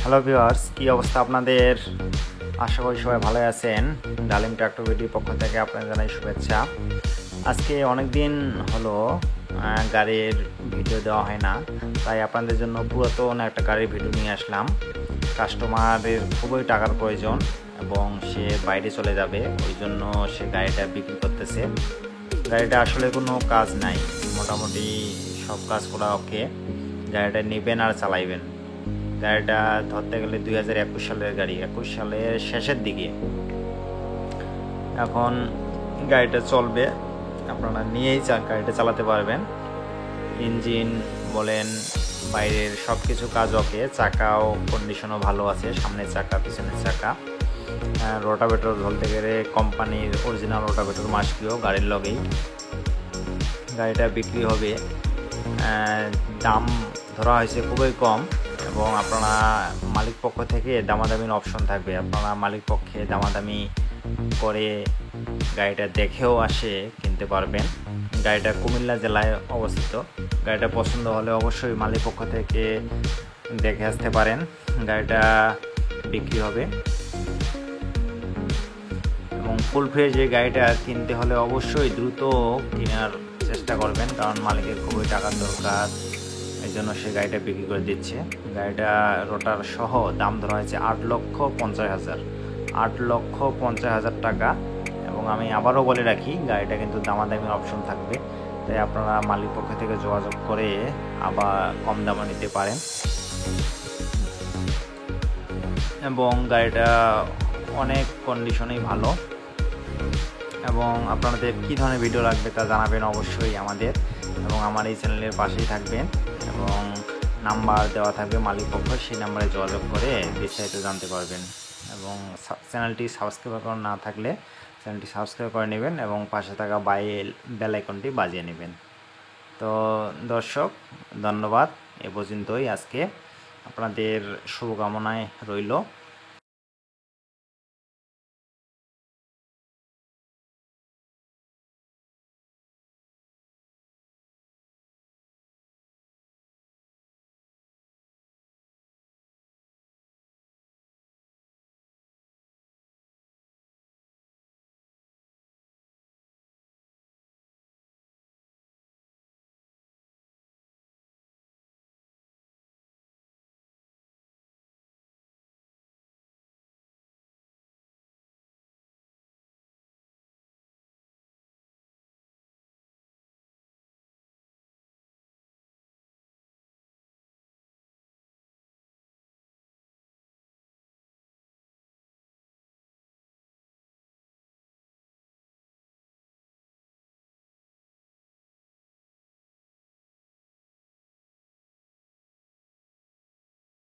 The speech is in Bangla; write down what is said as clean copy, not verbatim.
হ্যালো ভিউয়ার্স, কী অবস্থা আপনাদের? আশা করি সবাই ভালো আছেন। ডালিম ট্র্যাক্টর ভিডিওর পক্ষ থেকে আপনাদের জানাই শুভেচ্ছা। আজকে অনেক দিন হলো গাড়ির ভিডিও দেওয়া হয় না, তাই আপনাদের জন্য পুরাতন একটা গাড়ির ভিডিও নিয়ে আসলাম। কাস্টমারের খুবই টাকার প্রয়োজন এবং সে বাইরে চলে যাবে, ওই জন্য সে গাড়িটা বিক্রি করতেছে। গাড়িটা আসলে কোনো কাজ নাই, মোটামুটি সব কাজ করা ওকে। গাড়িটা নেবেন আর চালাইবেন। গাড়িটা ধরতে গেলে 2021 সালের গাড়ি, 21 সালের শেষের দিকে। এখন গাড়িটা চলবে, আপনারা নিয়েই গাড়িটা চালাতে পারবেন। ইঞ্জিন বলেন, বাইরের সব কিছু কাজ ওকে। চাকাও কন্ডিশনও ভালো আছে, সামনের চাকা পিছনের চাকা। রোটাভেটর ধরতে গেলে কোম্পানির অরিজিনাল রোটাভেটর মাস্কিও গাড়ির লগেই। গাড়িটা বিক্রি হবে, দাম ধরা হয়েছে খুবই কম এবং আপনারা মালিক পক্ষ থেকে দামাদামির অপশন থাকবে। আপনারা মালিক পক্ষে দামাদামি করে গাড়িটা দেখেও আসে কিনতে পারবেন। গাড়িটা কুমিল্লা জেলায় অবস্থিত। গাড়িটা পছন্দ হলে অবশ্যই মালিক পক্ষ থেকে দেখে আসতে পারেন। গাড়িটা বিক্রি হবে এবং ফুল ফ্রেশ এই গাড়িটা কিনতে হলে অবশ্যই দ্রুত কেনার চেষ্টা করবেন, কারণ মালিকের খুবই টাকার দরকার, এই জন্য সে গাড়িটা বিক্রি করে দিচ্ছে। গাড়িটা রোটার সহ দাম ধরা হয়েছে 8,50,000, 8,50,000 টাকা। এবং আমি আবারও বলে রাখি, গাড়িটা কিন্তু দামাদামির অপশন থাকবে, তাই আপনারা মালিক পক্ষ থেকে যোগাযোগ করে আবার কম দামে নিতে পারেন। এবং গাড়িটা অনেক কন্ডিশনেই ভালো। এবং আপনাদের কী ধরনের ভিডিও লাগবে তা জানাবেন অবশ্যই আমাদের, এবং আমার এই চ্যানেলের পাশেই থাকবেন এবং নাম্বার দেওয়া থাকবে মালিক পক্ষ, সেই নাম্বারে যোগাযোগ করে বিস্তারিত জানতে পারবেন। এবং চ্যানেলটি সাবস্ক্রাইব করা না থাকলে চ্যানেলটি সাবস্ক্রাইব করে নেবেন এবং পাশে থাকা বেল আইকনটি বাজিয়ে নেবেন। তো দর্শক, ধন্যবাদ। এ পর্যন্তই আজকে। আপনাদের শুভকামনায় রইল।